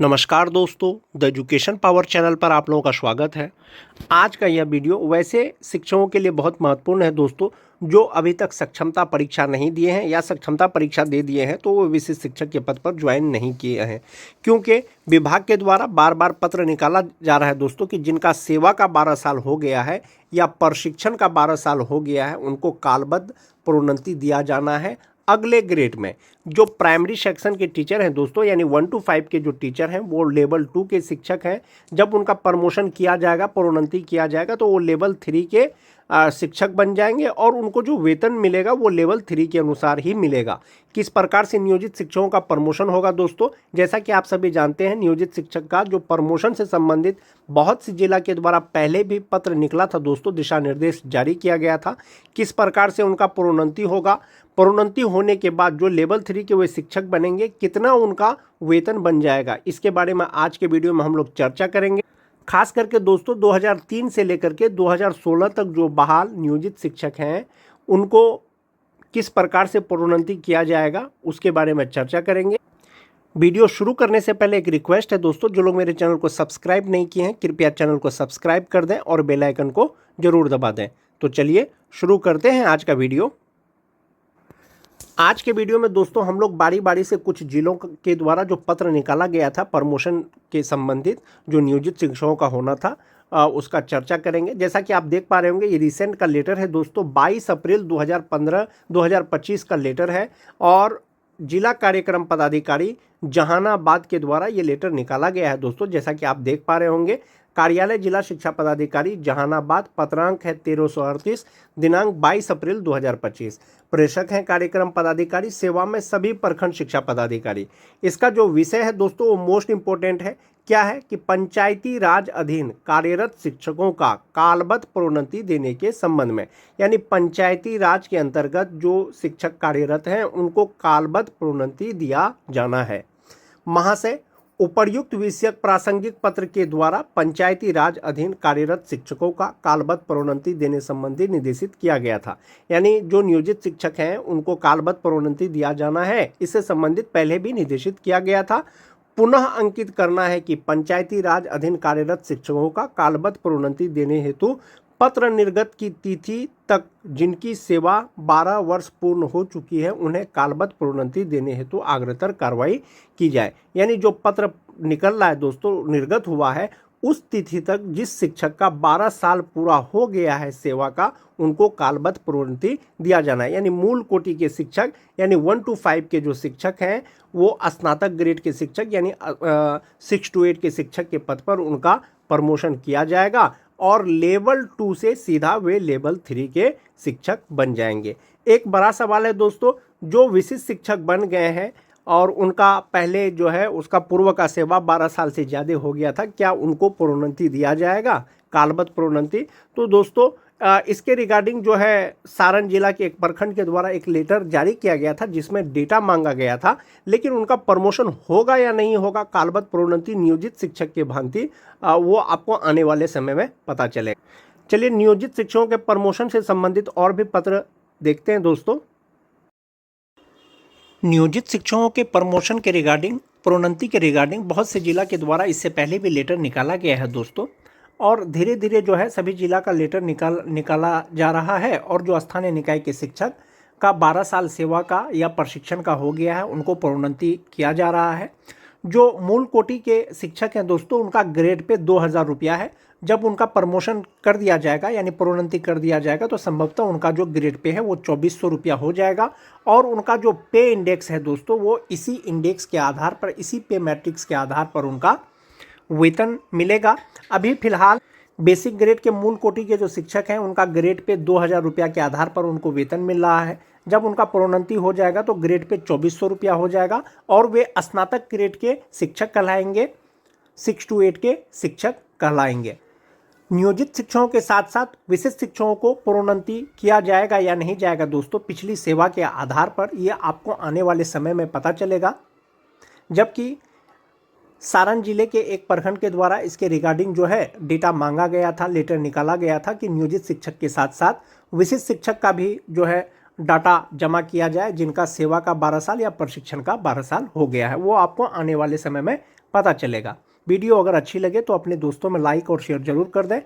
नमस्कार दोस्तों, the education power channel पर आप लोगों का स्वागत है। आज का यह वीडियो वैसे शिक्षकों के लिए बहुत महत्वपूर्ण है दोस्तों, जो अभी तक सक्षमता परीक्षा नहीं दिए हैं या सक्षमता परीक्षा दे दिए हैं तो वो विशिष्ट शिक्षक के पद पर ज्वाइन नहीं किए हैं, क्योंकि विभाग के द्वारा बार बार पत्र निकाला जा रहा है दोस्तों कि जिनका सेवा का 12 साल हो गया है या प्रशिक्षण का 12 साल हो गया है उनको कालबद्ध प्रोन्नति दिया जाना है। अगले ग्रेड में जो प्राइमरी सेक्शन के टीचर हैं दोस्तों, यानी 1 to 5 के जो टीचर हैं वो लेवल 2 के शिक्षक हैं। जब उनका प्रमोशन किया जाएगा, प्रोन्नति किया जाएगा तो वो लेवल 3 के शिक्षक बन जाएंगे और उनको जो वेतन मिलेगा वो लेवल 3 के अनुसार ही मिलेगा। किस प्रकार से नियोजित शिक्षकों का प्रमोशन होगा दोस्तों, जैसा कि आप सभी जानते हैं, नियोजित शिक्षक का जो प्रमोशन से संबंधित बहुत सी जिला के द्वारा पहले भी पत्र निकला था दोस्तों, दिशा निर्देश जारी किया गया था। किस प्रकार से उनका प्रोन्नति होगा, प्रोन्नति होने के बाद जो लेवल 3 के वे शिक्षक बनेंगे, कितना उनका वेतन बन जाएगा, इसके बारे में आज के वीडियो में हम लोग चर्चा करेंगे। खास करके दोस्तों 2003 से लेकर के 2016 तक जो बहाल नियोजित शिक्षक हैं उनको किस प्रकार से प्रोन्नति किया जाएगा उसके बारे में चर्चा करेंगे। वीडियो शुरू करने से पहले एक रिक्वेस्ट है दोस्तों, जो लोग मेरे चैनल को सब्सक्राइब नहीं किए हैं कृपया चैनल को सब्सक्राइब कर दें और बेल आइकन को जरूर दबा दें। तो चलिए शुरू करते हैं आज का वीडियो। आज के वीडियो में दोस्तों हम लोग बारी बारी से कुछ जिलों के द्वारा जो पत्र निकाला गया था प्रमोशन के संबंधित, जो नियोजित शिक्षकों का होना था, उसका चर्चा करेंगे। जैसा कि आप देख पा रहे होंगे ये रिसेंट का लेटर है दोस्तों, 22 अप्रैल 2025 का लेटर है और जिला कार्यक्रम पदाधिकारी जहानाबाद के द्वारा ये लेटर निकाला गया है दोस्तों। जैसा कि आप देख पा रहे होंगे, कार्यालय जिला शिक्षा पदाधिकारी जहानाबाद, पत्रांक है 1338, दिनांक 22 अप्रैल 2025। प्रेषक हैं कार्यक्रम पदाधिकारी, सेवा में सभी प्रखंड शिक्षा पदाधिकारी। इसका जो विषय है दोस्तों वो मोस्ट इंपॉर्टेंट है। क्या है कि पंचायती राज अधीन कार्यरत शिक्षकों का कालबद्ध प्रोन्नति देने के संबंध में, यानी पंचायती राज के अंतर्गत जो शिक्षक कार्यरत हैं उनको कालबद्ध प्रोन्नति दिया जाना है। महाशय, उपर्युक्त विषयक प्रासंगिक पत्र के द्वारा पंचायती राज अधीन कार्यरत शिक्षकों का कालबद्ध प्रोन्नति देने संबंधी निर्देशित किया गया था। यानी जो नियोजित शिक्षक हैं उनको कालबद्ध प्रोन्नति दिया जाना है, इससे संबंधित पहले भी निर्देशित किया गया था। पुनः अंकित करना है कि पंचायती राज अधीन कार्यरत शिक्षकों का कालबद्ध प्रोन्नति देने हेतु पत्र निर्गत की तिथि तक जिनकी सेवा 12 वर्ष पूर्ण हो चुकी है उन्हें कालबद्ध प्रोन्नति देने हेतु अग्रतर कार्रवाई की जाए। यानी जो पत्र निकल रहा है दोस्तों, निर्गत हुआ है, उस तिथि तक जिस शिक्षक का 12 साल पूरा हो गया है सेवा का, उनको कालबद्ध प्रोन्नति दिया जाना है। यानी मूल कोटि के शिक्षक, यानी 1 to 5 के जो शिक्षक हैं वो स्नातक ग्रेड के शिक्षक यानी 6 to 8 के शिक्षक के पद पर उनका प्रमोशन किया जाएगा और लेवल 2 से सीधा वे लेवल 3 के शिक्षक बन जाएंगे। एक बड़ा सवाल है दोस्तों, जो विशिष्ट शिक्षक बन गए हैं और उनका पहले जो है उसका पूर्व का सेवा 12 साल से ज़्यादा हो गया था, क्या उनको प्रोन्नति दिया जाएगा, कालबद्ध प्रोन्नति? तो दोस्तों इसके रिगार्डिंग जो है सारण जिला के एक प्रखंड के द्वारा एक लेटर जारी किया गया था जिसमें डेटा मांगा गया था, लेकिन उनका प्रमोशन होगा या नहीं होगा कालबद्ध प्रोन्नति नियोजित शिक्षक के भांति, वो आपको आने वाले समय में पता चलेगा। चलिए नियोजित शिक्षकों के प्रमोशन से संबंधित और भी पत्र देखते हैं दोस्तों। नियोजित शिक्षकों के प्रमोशन के रिगार्डिंग, प्रोन्नति के रिगार्डिंग बहुत से जिला के द्वारा इससे पहले भी लेटर निकाला गया है दोस्तों, और धीरे धीरे जो है सभी जिला का लेटर निकाला जा रहा है और जो स्थानीय निकाय के शिक्षक का 12 साल सेवा का या प्रशिक्षण का हो गया है उनको प्रोन्नति किया जा रहा है। जो मूल कोटि के शिक्षक हैं दोस्तों उनका ग्रेड पे 2000 रुपया है। जब उनका प्रमोशन कर दिया जाएगा यानी प्रोन्नति कर दिया जाएगा तो संभवतः उनका जो ग्रेड पे है वो 2400 रुपया हो जाएगा और उनका जो पे इंडेक्स है दोस्तों वो इसी इंडेक्स के आधार पर, इसी पे मैट्रिक्स के आधार पर उनका वेतन मिलेगा। अभी फिलहाल बेसिक ग्रेड के मूल कोटि के जो शिक्षक हैं उनका ग्रेड पे 2000 रुपया के आधार पर उनको वेतन मिल रहा है। जब उनका प्रोन्नति हो जाएगा तो ग्रेड पे 2400 रुपया हो जाएगा और वे स्नातक ग्रेड के शिक्षक कहलाएंगे, 6 to 8 के शिक्षक कहलाएंगे। नियोजित शिक्षकों के साथ साथ विशिष्ट शिक्षकों को प्रोन्नति किया जाएगा या नहीं जाएगा दोस्तों, पिछली सेवा के आधार पर यह आपको आने वाले समय में पता चलेगा। जबकि सारण जिले के एक प्रखंड के द्वारा इसके रिगार्डिंग जो है डेटा मांगा गया था, लेटर निकाला गया था कि नियोजित शिक्षक के साथ साथ विशिष्ट शिक्षक का भी जो है डाटा जमा किया जाए जिनका सेवा का 12 साल या प्रशिक्षण का 12 साल हो गया है। वो आपको आने वाले समय में पता चलेगा। वीडियो अगर अच्छी लगे तो अपने दोस्तों में लाइक और शेयर जरूर कर दें।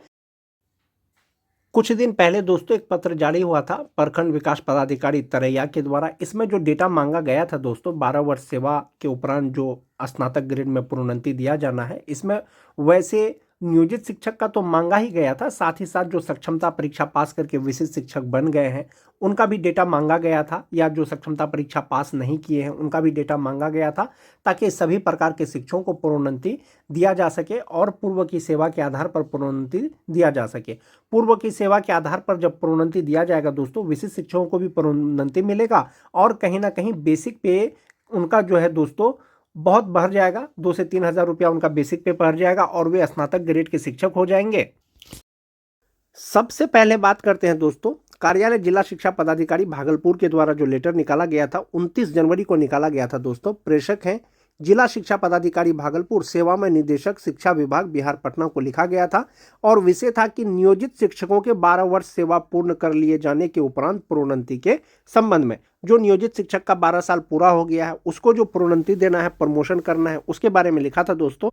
कुछ दिन पहले दोस्तों एक पत्र जारी हुआ था प्रखंड विकास पदाधिकारी तरैया के द्वारा। इसमें जो डेटा मांगा गया था दोस्तों, 12 वर्ष सेवा के उपरांत जो स्नातक ग्रेड में प्रोन्नति दिया जाना है, इसमें वैसे नियोजित शिक्षक का तो मांगा ही गया था, साथ ही साथ जो सक्षमता परीक्षा पास करके विशिष्ट शिक्षक बन गए हैं उनका भी डेटा मांगा गया था, या जो सक्षमता परीक्षा पास नहीं किए हैं उनका भी डेटा मांगा गया था, ताकि सभी प्रकार के शिक्षकों को प्रोन्नति दिया जा सके और पूर्व की सेवा के आधार पर प्रोन्नति दिया जा सके। पूर्व की सेवा के आधार पर जब प्रोन्नति दिया जाएगा दोस्तों, विशिष्ट शिक्षकों को भी प्रोन्नति मिलेगा और कहीं ना कहीं बेसिक पे उनका जो है दोस्तों बहुत बढ़ जाएगा। 2 से 3 हज़ार रुपया उनका बेसिक पे बढ़ जाएगा और वे स्नातक ग्रेड के शिक्षक हो जाएंगे। सबसे पहले बात करते हैं दोस्तों, कार्यालय जिला शिक्षा पदाधिकारी भागलपुर के द्वारा जो लेटर निकाला गया था 29 जनवरी को निकाला गया था दोस्तों। प्रेषक हैं जिला शिक्षा पदाधिकारी भागलपुर, सेवा में निदेशक शिक्षा विभाग बिहार पटना को लिखा गया था और विषय था कि नियोजित शिक्षकों के 12 वर्ष सेवा पूर्ण कर लिए जाने के उपरांत प्रोन्नति के संबंध में। जो नियोजित शिक्षक का 12 साल पूरा हो गया है उसको जो प्रोन्नति देना है, प्रमोशन करना है, उसके बारे में लिखा था दोस्तों।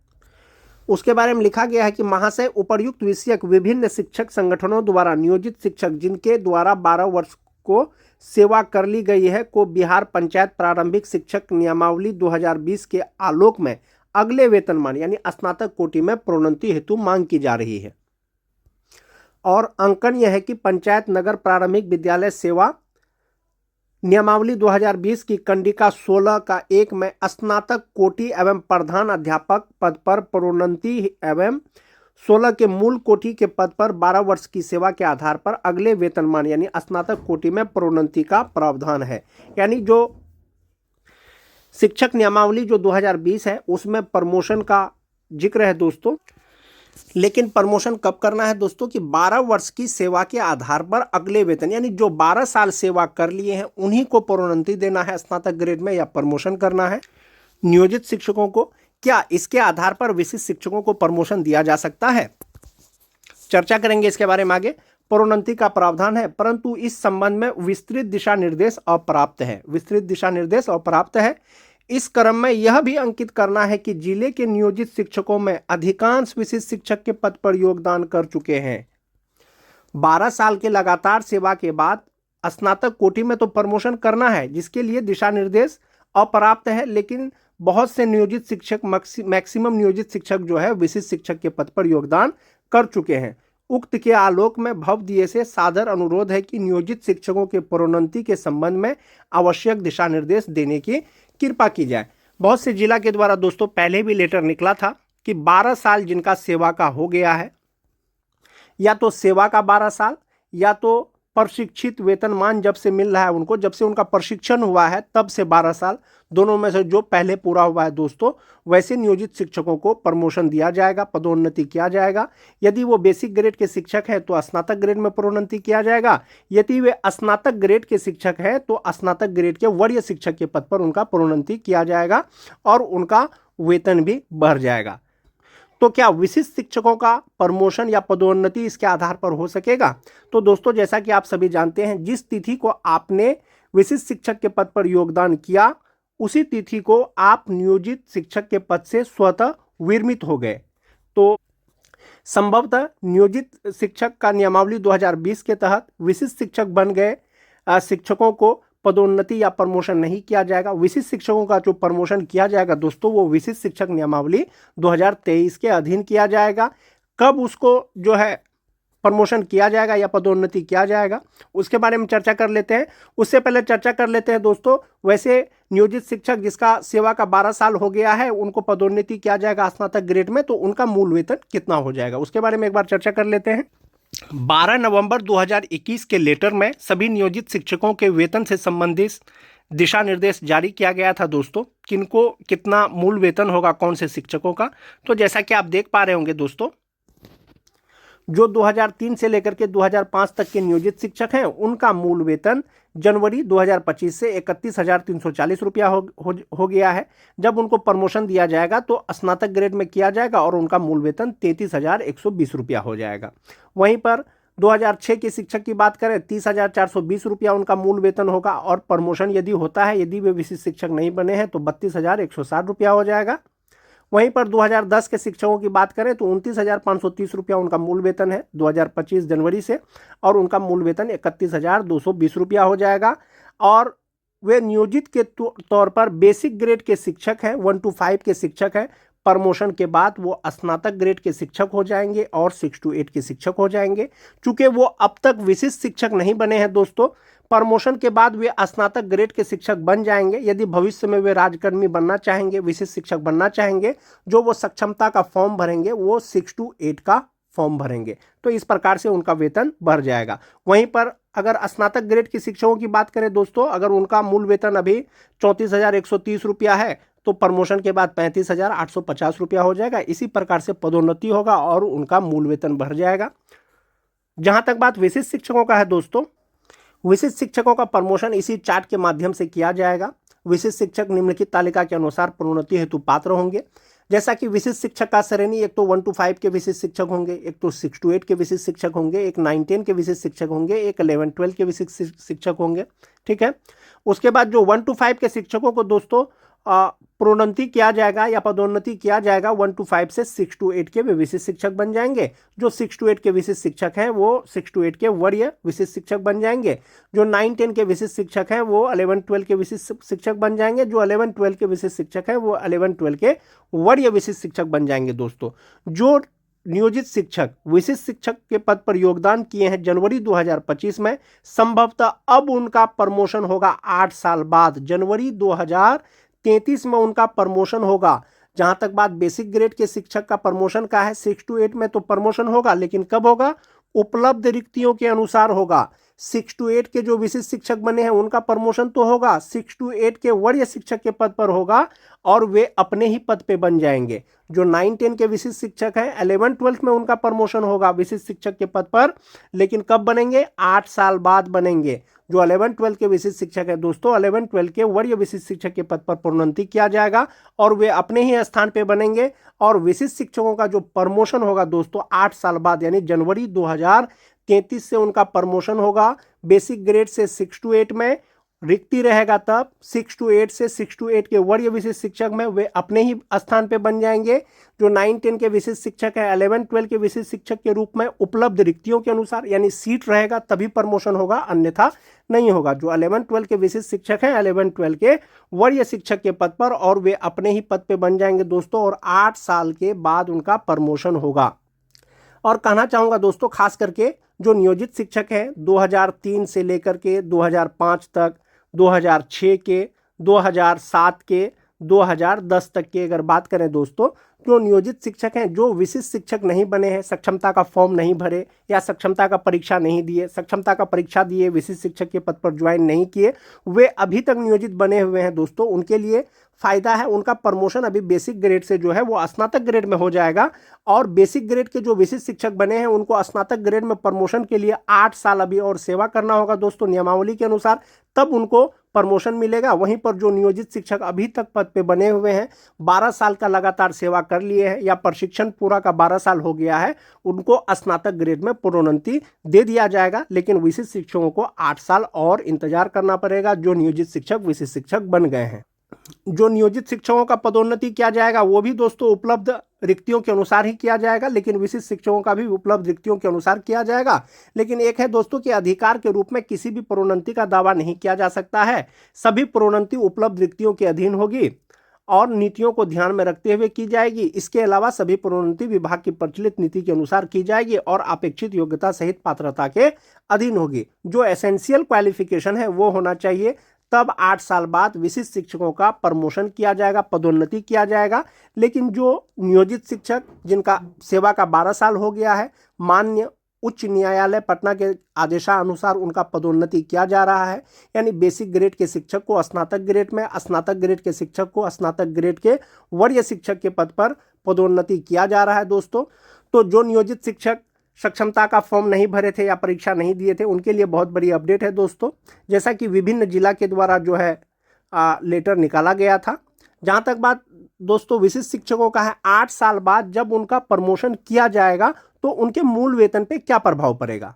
उसके बारे में लिखा गया है कि महाशय, उपर्युक्त विषयक विभिन्न शिक्षक संगठनों द्वारा नियोजित शिक्षक जिनके द्वारा 12 वर्ष को सेवा कर ली गई है को बिहार पंचायत प्रारंभिक शिक्षक नियमावली 2020 के आलोक में अगले वेतनमान यानी स्नातक कोटि में प्रोन्नति हेतु मांग की जा रही है। और अंकन यह है कि पंचायत नगर प्रारंभिक विद्यालय सेवा नियमावली 2020 की कंडिका 16 का 1 में स्नातक कोटि एवं प्रधान अध्यापक पद पर प्रोन्नति एवं 16 के मूल कोटि के पद पर 12 वर्ष की सेवा के आधार पर अगले वेतनमान यानी स्नातक कोटि में प्रोन्नति का प्रावधान है। यानी जो शिक्षक नियमावली जो 2020 है उसमें प्रमोशन का जिक्र है दोस्तों, लेकिन प्रमोशन कब करना है दोस्तों कि 12 वर्ष की सेवा के आधार पर अगले वेतन, यानी जो 12 साल सेवा कर लिए हैं उन्हीं को प्रोन्नति देना है स्नातक ग्रेड में या प्रमोशन करना है। नियोजित शिक्षकों को क्या इसके आधार पर विशिष्ट शिक्षकों को प्रमोशन दिया जा सकता है? चर्चा करेंगे इसके बारे में आगे। प्रोन्नति का प्रावधान है, परंतु इस संबंध में विस्तृत दिशा निर्देश अप्राप्त है। विस्तृत दिशा निर्देश अप्राप्त है। इस क्रम में यह भी अंकित करना है कि जिले के नियोजित शिक्षकों में अधिकांश विशिष्ट शिक्षक के पद पर योगदान कर चुके हैं। 12 साल के लगातार सेवा के बाद स्नातक कोटि में तो प्रमोशन करना है, जिसके लिए दिशा निर्देश अपर्याप्त है, लेकिन बहुत से नियोजित शिक्षक, मैक्सिमम नियोजित शिक्षक जो है विशिष्ट शिक्षक के पद पर योगदान कर चुके हैं। उक्त के आलोक में भवदीय से सादर अनुरोध है कि नियोजित शिक्षकों के प्रोन्नति के संबंध में आवश्यक दिशा निर्देश देने की कृपा की जाए। बहुत से जिला के द्वारा दोस्तों पहले भी लेटर निकला था कि 12 साल जिनका सेवा का हो गया है, या तो सेवा का 12 साल या तो प्रशिक्षित वेतनमान जब से मिल रहा है उनको, जब से उनका प्रशिक्षण हुआ है तब से 12 साल, दोनों में से जो पहले पूरा हुआ है दोस्तों, वैसे नियोजित शिक्षकों को प्रमोशन दिया जाएगा, पदोन्नति किया जाएगा। यदि वो बेसिक ग्रेड के शिक्षक हैं तो स्नातक ग्रेड में प्रोन्नति किया जाएगा। यदि वे स्नातक ग्रेड के शिक्षक हैं तो स्नातक ग्रेड के वरीय शिक्षक के पद पर उनका प्रोन्नति किया जाएगा और उनका वेतन भी बढ़ जाएगा। तो क्या विशिष्ट शिक्षकों का प्रमोशन या पदोन्नति इसके आधार पर हो सकेगा? तो दोस्तों जैसा कि आप सभी जानते हैं, जिस तिथि को आपने विशिष्ट शिक्षक के पद पर योगदान किया उसी तिथि को आप नियोजित शिक्षक के पद से स्वतः विरमित हो गए, तो संभवतः नियोजित शिक्षक का नियमावली 2020 के तहत विशिष्ट शिक्षक बन गए शिक्षकों को पदोन्नति या प्रमोशन नहीं किया जाएगा। विशिष्ट शिक्षकों का जो प्रमोशन किया जाएगा दोस्तों वो विशिष्ट शिक्षक नियमावली 2023 के अधीन किया जाएगा। कब उसको जो है प्रमोशन किया जाएगा या पदोन्नति किया जाएगा उसके बारे में चर्चा कर लेते हैं। उससे पहले चर्चा कर लेते हैं दोस्तों, वैसे नियोजित शिक्षक जिसका सेवा का 12 साल हो गया है उनको पदोन्नति किया जाएगा स्नातक ग्रेड में, तो उनका मूल वेतन कितना हो जाएगा उसके बारे में एक बार चर्चा कर लेते हैं। 12 नवंबर 2021 के लेटर में सभी नियोजित शिक्षकों के वेतन से संबंधित दिशा निर्देश जारी किया गया था दोस्तों, किनको कितना मूल वेतन होगा कौन से शिक्षकों का। तो जैसा कि आप देख पा रहे होंगे दोस्तों, जो 2003 से लेकर के 2005 तक के नियोजित शिक्षक हैं उनका मूल वेतन जनवरी 2025 से 31,340 रुपया हो गया है। जब उनको प्रमोशन दिया जाएगा तो स्नातक ग्रेड में किया जाएगा और उनका मूल वेतन 33,120 रुपया हो जाएगा। वहीं पर 2006 के शिक्षक की बात करें 30,420 रुपया उनका मूल वेतन होगा और प्रमोशन यदि होता है, यदि वे विशिष्ट शिक्षक नहीं बने हैं तो 32,160 रुपया हो जाएगा। वहीं पर 2010 के शिक्षकों की बात करें तो 29,530 रुपया उनका मूल वेतन है 2025 जनवरी से, और उनका मूल वेतन 31,220 रुपया हो जाएगा। और वे नियोजित के तौर पर बेसिक ग्रेड के शिक्षक हैं, 1 to 5 के शिक्षक हैं। प्रमोशन के बाद वो स्नातक ग्रेड के शिक्षक हो जाएंगे और 6 to 8 के शिक्षक हो जाएंगे। चूंकि वो अब तक विशिष्ट शिक्षक नहीं बने हैं दोस्तों, प्रमोशन के बाद वे स्नातक ग्रेड के शिक्षक बन जाएंगे। यदि भविष्य में वे राजकर्मी बनना चाहेंगे, विशिष्ट शिक्षक बनना चाहेंगे, जो वो सक्षमता का फॉर्म भरेंगे वो 6 to 8 का फॉर्म भरेंगे। तो इस प्रकार से उनका वेतन बढ़ जाएगा। वहीं पर अगर स्नातक ग्रेड के शिक्षकों की बात करें दोस्तों, अगर उनका मूल वेतन अभी 34,130 रुपया है तो प्रमोशन के बाद 35,850 रुपया हो जाएगा। इसी प्रकार से पदोन्नति होगा और उनका मूल वेतन बढ़ जाएगा। जहां तक बात विशिष्ट शिक्षकों का है दोस्तों, विशिष्ट शिक्षकों का प्रमोशन इसी चार्ट के माध्यम से किया जाएगा। विशिष्ट शिक्षक निम्नलिखित तालिका के अनुसार प्रोन्नति हेतु पात्र होंगे। जैसा कि विशिष्ट शिक्षक का श्रेणी एक तो 1 to 5 के विशिष्ट शिक्षक होंगे, एक तो 6 to 8 के विशिष्ट शिक्षक होंगे, एक 9-10 के विशिष्ट शिक्षक होंगे, एक 11-12 के विशिष्ट शिक्षक होंगे। ठीक है। उसके बाद जो 1 to 5 के शिक्षकों को दोस्तों प्रोन्नति किया जाएगा या पदोन्नति किया जाएगा 1 to 5 से 6 to 8 के वे विशिष्ट शिक्षक बन जाएंगे। जो 6 to 8 के विशिष्ट शिक्षक हैं वो 6 to 8 के वरीय विशिष्ट शिक्षक बन जाएंगे। जो 9-10 के विशिष्ट शिक्षक हैं वो 11-12 के विशिष्ट शिक्षक बन जाएंगे। जो 11-12 के विशिष्ट शिक्षक हैं वो 11-12 के वरीय विशिष्ट शिक्षक बन जाएंगे। दोस्तों जो नियोजित शिक्षक विशिष्ट शिक्षक के पद पर योगदान किए हैं जनवरी 2025 में, संभवतः अब उनका प्रमोशन होगा 8 साल बाद, जनवरी 2033 में उनका प्रमोशन होगा। जहां तक बात बेसिक ग्रेड के शिक्षक का प्रमोशन का है, 6 to 8 में तो प्रमोशन होगा, लेकिन कब होगा? उपलब्ध रिक्तियों के अनुसार होगा। 6 to 8 के जो विशिष्ट शिक्षक बने हैं उनका प्रमोशन तो होगा, 6 to 8 के वरीय शिक्षक के पद पर होगा और वे अपने ही पद पे बन जाएंगे। जो 9-10 के विशिष्ट शिक्षक हैं 11-12 में उनका प्रमोशन होगा विशिष्ट शिक्षक के पद पर, लेकिन कब बनेंगे? 8 साल बाद बनेंगे। जो 11-12 के विशिष्ट शिक्षक है दोस्तों, 11-12 के वरीय विशिष्ट शिक्षक के पद पर प्रोन्नति किया जाएगा और वे अपने ही स्थान पे बनेंगे। और विशिष्ट शिक्षकों का जो प्रमोशन होगा दोस्तों 8 साल बाद, यानी जनवरी 2033 से उनका प्रमोशन होगा। बेसिक ग्रेड से 6 to 8 में रिक्ति रहेगा, तब 6 to 8 से 6 to 8 के वरीय विशिष्ट शिक्षक में वे अपने ही स्थान पे बन जाएंगे। जो 9-10 के विशिष्ट शिक्षक है 11-12 के विशिष्ट शिक्षक के रूप में उपलब्ध रिक्तियों के अनुसार, यानी सीट रहेगा तभी प्रमोशन होगा, अन्यथा नहीं होगा। जो 11-12 के विशिष्ट शिक्षक हैं 11-12 के वरीय शिक्षक के पद पर और वे अपने ही पद पे बन जाएंगे दोस्तों, और 8 साल के बाद उनका प्रमोशन होगा। और कहना चाहूँगा दोस्तों, खास करके जो नियोजित शिक्षक हैं 2003 से लेकर के 2005 तक, 2006 के, 2007 के, 2010 तक की अगर बात करें दोस्तों, जो नियोजित शिक्षक हैं जो विशिष्ट शिक्षक नहीं बने हैं, सक्षमता का फॉर्म नहीं भरे या सक्षमता का परीक्षा नहीं दिए, सक्षमता का परीक्षा दिए विशिष्ट शिक्षक के पद पर ज्वाइन नहीं किए, वे अभी तक नियोजित बने हुए हैं दोस्तों, उनके लिए फायदा है। उनका प्रमोशन अभी बेसिक ग्रेड से जो है वो स्नातक ग्रेड में हो जाएगा, और बेसिक ग्रेड के जो विशिष्ट शिक्षक बने हैं उनको स्नातक ग्रेड में प्रमोशन के लिए 8 साल अभी और सेवा करना होगा दोस्तों नियमावली के अनुसार, तब उनको प्रमोशन मिलेगा। वहीं पर जो नियोजित शिक्षक अभी तक पद पे बने हुए हैं, 12 साल का लगातार सेवा कर लिए हैं या प्रशिक्षण पूरा का 12 साल हो गया है, उनको स्नातक ग्रेड में प्रोन्नति दे दिया जाएगा। लेकिन विशिष्ट शिक्षकों को 8 साल और इंतजार करना पड़ेगा जो नियोजित शिक्षक विशिष्ट शिक्षक बन गए हैं। जो नियोजित शिक्षकों का पदोन्नति किया जाएगा वो भी दोस्तों उपलब्ध रिक्तियों के अनुसार ही किया जाएगा, लेकिन विशिष्ट शिक्षकों का भी उपलब्ध रिक्तियों के अनुसार किया जाएगा। लेकिन एक है दोस्तों कि अधिकार के रूप में किसी भी प्रोन्नति का दावा नहीं किया जा सकता है। सभी प्रोन्नति उपलब्ध रिक्तियों के अधीन होगी और नीतियों को ध्यान में रखते हुए की जाएगी। इसके अलावा सभी प्रोन्नति विभाग की प्रचलित नीति के अनुसार की जाएगी और अपेक्षित योग्यता सहित पात्रता के अधीन होगी। जो एसेंशियल क्वालिफिकेशन है वो होना चाहिए, तब 8 साल बाद विशिष्ट शिक्षकों का प्रमोशन किया जाएगा, पदोन्नति किया जाएगा। लेकिन जो नियोजित शिक्षक जिनका सेवा का 12 साल हो गया है, मान्य उच्च न्यायालय पटना के आदेशानुसार उनका पदोन्नति किया जा रहा है, यानी बेसिक ग्रेड के शिक्षक को स्नातक ग्रेड में, स्नातक ग्रेड के शिक्षक को स्नातक ग्रेड के वरीय शिक्षक के पद पर पदोन्नति किया जा रहा है दोस्तों। तो जो नियोजित शिक्षक सक्षमता का फॉर्म नहीं भरे थे या परीक्षा नहीं दिए थे, उनके लिए बहुत बड़ी अपडेट है दोस्तों। जैसा कि विभिन्न जिला के द्वारा जो है लेटर निकाला गया था। जहां तक बात दोस्तों विशिष्ट शिक्षकों का है, 8 साल बाद जब उनका प्रमोशन किया जाएगा तो उनके मूल वेतन पे क्या प्रभाव पड़ेगा।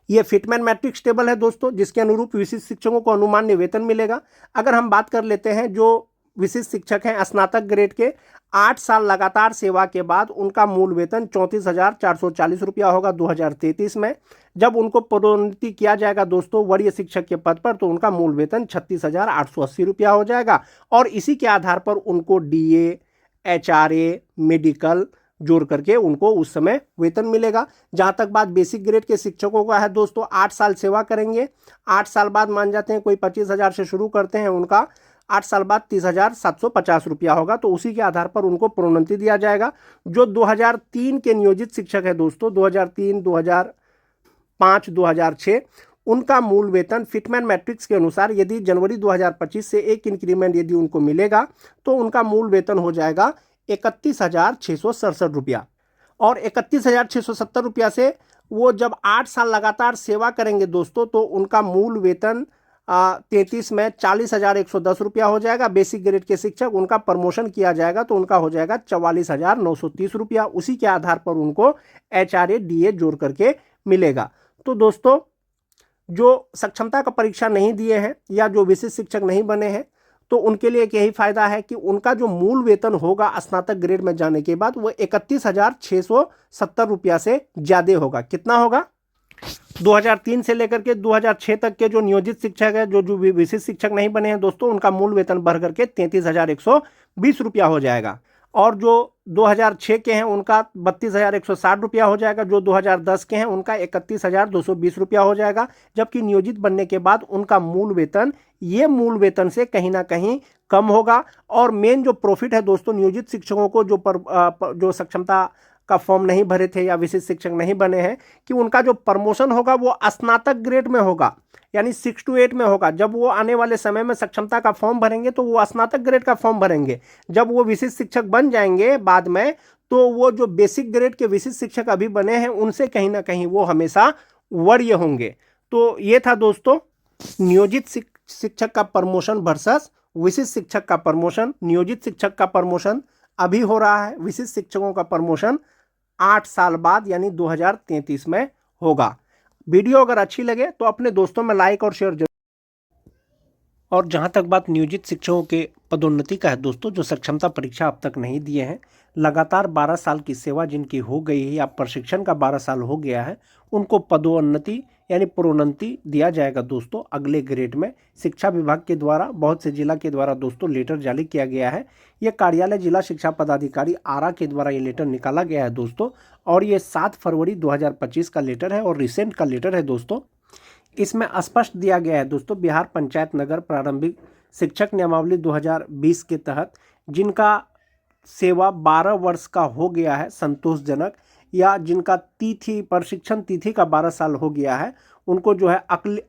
ये फिटमैन मैट्रिक्स टेबल है दोस्तों, जिसके अनुरूप विशिष्ट शिक्षकों को अनुमान्य वेतन मिलेगा। अगर हम बात कर लेते हैं जो विशिष्ट शिक्षक हैं स्नातक ग्रेड के, 8 साल लगातार सेवा के बाद उनका मूल वेतन 34,440 रुपया होगा 2033 में। जब उनको पदोन्नति किया जाएगा दोस्तों वरीय शिक्षक के पद पर, तो उनका मूल वेतन 36,880 रुपया हो जाएगा। और इसी के आधार पर उनको DA, HRA, मेडिकल जोड़ करके उनको उस समय वेतन मिलेगा। जहाँ तक बात बेसिक ग्रेड के शिक्षकों का है दोस्तों, 8 साल सेवा करेंगे, 8 साल बाद मान जाते हैं कोई 25,000 से शुरू करते हैं, उनका 8 साल बाद 30,750 रुपया होगा। तो उसी के आधार पर उनको प्रोन्नति दिया जाएगा। जो 2003 के नियोजित शिक्षक है दोस्तों, 2003, 2005, 2006, उनका मूल वेतन फिटमैन मैट्रिक्स के अनुसार यदि जनवरी 2025 से एक इंक्रीमेंट यदि उनको मिलेगा तो उनका मूल वेतन हो जाएगा 31,667 रुपया। और 31,670 रुपया से वो जब 8 साल लगातार सेवा करेंगे दोस्तों, तो उनका मूल वेतन 33 में 40,110 रुपया हो जाएगा। बेसिक ग्रेड के शिक्षक, उनका प्रमोशन किया जाएगा तो उनका हो जाएगा 44,930 रुपया। उसी के आधार पर उनको HRA, DA जोड़ करके मिलेगा। तो दोस्तों जो सक्षमता का परीक्षा नहीं दिए हैं या जो विशिष्ट शिक्षक नहीं बने हैं, तो उनके लिए एक यही फायदा है कि उनका जो मूल वेतन होगा स्नातक ग्रेड में जाने के बाद वो 31,670 रुपया से ज़्यादा होगा। कितना होगा? 2003 से लेकर के 2006 तक के जो नियोजित शिक्षक है, जो विशिष्ट शिक्षक नहीं बने हैं दोस्तों, उनका मूल वेतन बढ़ करके 33,120 रुपया हो जाएगा। और जो 2006 के हैं उनका 32,160 रुपया हो जाएगा। जो 2010 के हैं उनका 31,220 रुपया हो जाएगा। जबकि नियोजित बनने के बाद उनका मूल वेतन ये मूल वेतन से कहीं ना कहीं कम होगा। और मेन जो प्रॉफिट है दोस्तों, नियोजित शिक्षकों को जो सक्षमता का फॉर्म नहीं भरे थे या विशिष्ट शिक्षक नहीं बने हैं, कि उनका जो प्रमोशन होगा वो स्नातक ग्रेड में होगा, यानी 6 to 8 में होगा। जब वो आने वाले समय में सक्षमता का फॉर्म भरेंगे तो वो स्नातक ग्रेड का फॉर्म भरेंगे। जब वो विशिष्ट शिक्षक बन जाएंगे बाद में, तो वो जो बेसिक ग्रेड के विशिष्ट शिक्षक अभी बने हैं उनसे कहीं ना कहीं वो हमेशा वरीय होंगे। तो ये था दोस्तों नियोजित शिक्षक का प्रमोशन वर्सेस विशिष्ट शिक्षक का प्रमोशन। नियोजित शिक्षक का प्रमोशन अभी हो रहा है, विशिष्ट शिक्षकों का प्रमोशन 8 साल बाद यानी 2033 में होगा। वीडियो अगर अच्छी लगे तो अपने दोस्तों में लाइक और शेयर जरूर। और जहां तक बात नियोजित शिक्षकों के पदोन्नति का है दोस्तों, जो सक्षमता परीक्षा अब तक नहीं दिए हैं, लगातार 12 साल की सेवा जिनकी हो गई है या प्रशिक्षण का 12 साल हो गया है, उनको पदोन्नति यानी प्रोन्नति दिया जाएगा दोस्तों अगले ग्रेड में। शिक्षा विभाग के द्वारा, बहुत से जिला के द्वारा दोस्तों लेटर जारी किया गया है। ये कार्यालय जिला शिक्षा पदाधिकारी आरा के द्वारा ये लेटर निकाला गया है दोस्तों। और ये 7 फरवरी 2025 का लेटर है और रिसेंट का लेटर है दोस्तों। इसमें स्पष्ट दिया गया है दोस्तों, बिहार पंचायत नगर प्रारंभिक शिक्षक नियमावली 2020 के तहत जिनका सेवा 12 वर्ष का हो गया है संतोषजनक, या जिनका प्रशिक्षण तिथि का 12 साल हो गया है, उनको जो है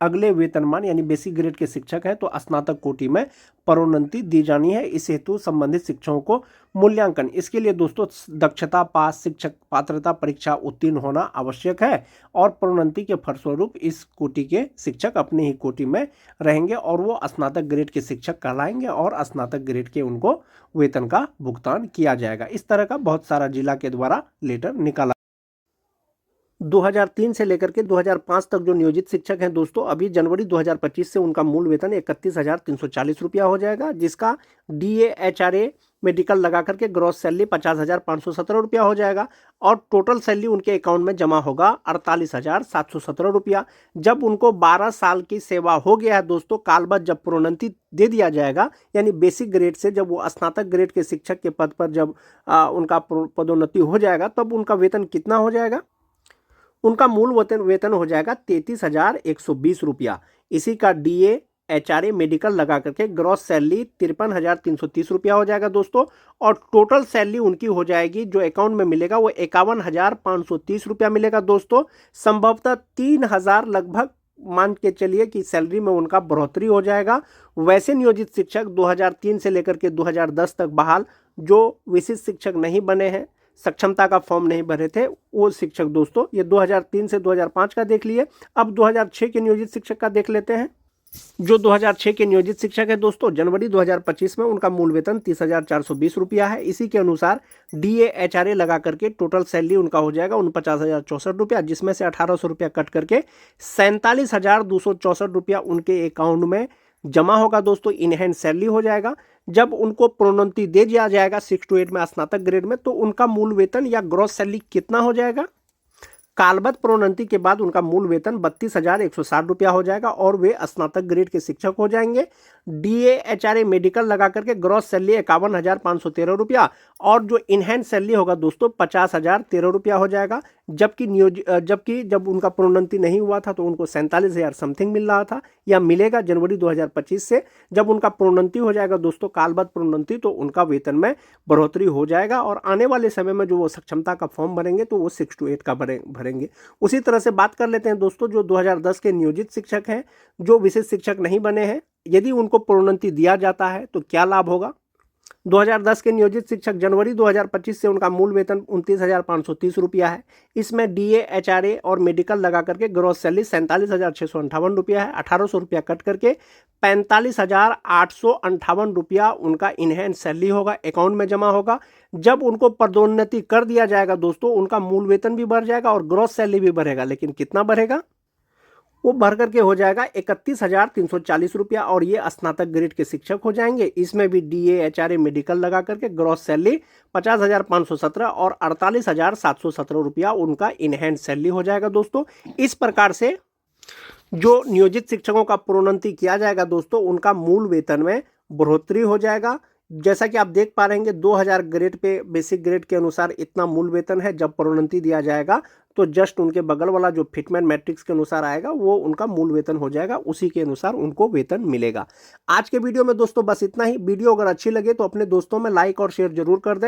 अगले वेतनमान यानी बेसिक ग्रेड के शिक्षक हैं तो स्नातक कोटि में प्रोन्नति दी जानी है। इस हेतु संबंधित शिक्षकों को मूल्यांकन, इसके लिए दोस्तों दक्षता पास, शिक्षक पात्रता परीक्षा उत्तीर्ण होना आवश्यक है। और प्रोन्नति के फलस्वरूप इस कोटि के शिक्षक अपने ही कोटि में रहेंगे और वो स्नातक ग्रेड के शिक्षक कहलाएंगे और स्नातक ग्रेड के उनको वेतन का भुगतान किया जाएगा। इस तरह का बहुत सारा जिला के द्वारा लेटर निकाला। 2003 से लेकर के 2005 तक जो नियोजित शिक्षक हैं दोस्तों, अभी जनवरी 2025 से उनका मूल वेतन 31,340 रुपया हो जाएगा, जिसका DA, HRA, मेडिकल लगा करके ग्रॉस सैलरी 50,517 रुपया हो जाएगा। और टोटल सैलरी उनके अकाउंट में जमा होगा 48,717 रुपया। जब उनको 12 साल की सेवा हो गया है दोस्तों, कालबद्ध जब प्रोन्नति दे दिया जाएगा, यानी बेसिक ग्रेड से जब वो स्नातक ग्रेड के शिक्षक के पद पर जब उनका पदोन्नति हो जाएगा, तब उनका वेतन कितना हो जाएगा? उनका मूल वेतन हो जाएगा 33,120 रुपया। इसी का DA, HRA, मेडिकल लगा करके ग्रॉस सैलरी 53,330 रुपया हो जाएगा दोस्तों। और टोटल सैलरी उनकी हो जाएगी, जो अकाउंट में मिलेगा वो 51,530 रुपया मिलेगा दोस्तों। संभवतः 3,000 लगभग मान के चलिए कि सैलरी में उनका बढ़ोतरी हो जाएगा। वैसे नियोजित शिक्षक 2003 से लेकर के 2010 तक बहाल, जो विशिष्ट शिक्षक नहीं बने हैं, सक्षमता का फॉर्म नहीं भरे थे, वो शिक्षक दोस्तों, ये 2003 से 2005 का देख लिए। अब 2006 के नियोजित शिक्षक का देख लेते हैं। जो 2006 के नियोजित शिक्षक है दोस्तों, जनवरी 2025 में उनका मूल वेतन 30,420 रुपया है। इसी के अनुसार DA, HRA लगा करके टोटल सैलरी उनका हो जाएगा 49,064 रुपया, जिसमें से 1,800 रुपया कट करके 47,264 रुपया उनके अकाउंट में जमा होगा दोस्तों, इन हैंड सैलरी हो जाएगा। जब उनको प्रोन्नति दे दिया जाएगा 6 to 8 में स्नातक ग्रेड में, तो उनका मूल वेतन या ग्रॉस सैलरी कितना हो जाएगा? कालबद्ध प्रोन्नति के बाद उनका मूल वेतन 32,160 रुपया हो जाएगा और वे स्नातक ग्रेड के शिक्षक हो जाएंगे। डीए एचआरए मेडिकल लगा करके ग्रॉस सैलरी 51,513 रुपया और जो इनहैंड सैलरी होगा दोस्तों 50,013 रुपया हो जाएगा। जबकि जब उनका प्रोन्नति नहीं हुआ था तो उनको 47,000 समथिंग मिल रहा था, या मिलेगा जनवरी 2025 से। जब उनका प्रोन्नति हो जाएगा दोस्तों, कालबद्ध प्रोन्नति, तो उनका वेतन में बढ़ोतरी हो जाएगा और आने वाले समय में जो वो सक्षमता का फॉर्म भरेंगे तो वो 6 to 8 का भरेंगे। उसी तरह से बात कर लेते हैं दोस्तों, जो 2010 के नियोजित शिक्षक हैं, जो विशेष शिक्षक नहीं बने हैं, यदि उनको प्रोन्नति दिया जाता है तो क्या लाभ होगा? 2010 के नियोजित शिक्षक जनवरी 2025 से उनका मूल वेतन 29,530 रुपया है। इसमें डीए एचआरए और मेडिकल लगा करके ग्रॉस सैलरी 47,658 रुपया है। 1,800 रुपया कट करके 45,858 रुपया उनका इनहैंड सैलरी होगा, अकाउंट में जमा होगा। जब उनको पदोन्नति कर दिया जाएगा दोस्तों, उनका मूल वेतन भी बढ़ जाएगा और ग्रॉस सैलरी भी बढ़ेगा। लेकिन कितना बढ़ेगा? वो भर करके हो जाएगा 31,340 रुपया और ये स्नातक ग्रेड के शिक्षक हो जाएंगे। इसमें भी डीए एचआरए मेडिकल लगा करके ग्रॉस सैलरी 50,517 और 48,717 रुपया उनका इनहैंड सैलरी हो जाएगा दोस्तों। इस प्रकार से जो नियोजित शिक्षकों का प्रोन्नति किया जाएगा दोस्तों, उनका मूल वेतन में बढ़ोतरी हो जाएगा। जैसा कि आप देख पा रहे हैं 2000 ग्रेड पे बेसिक ग्रेड के अनुसार इतना मूल वेतन है। जब प्रोन्नति दिया जाएगा तो जस्ट उनके बगल वाला जो फिटमैन मैट्रिक्स के अनुसार आएगा वो उनका मूल वेतन हो जाएगा, उसी के अनुसार उनको वेतन मिलेगा। आज के वीडियो में दोस्तों बस इतना ही। वीडियो अगर अच्छी लगे तो अपने दोस्तों में लाइक और शेयर जरूर कर दें।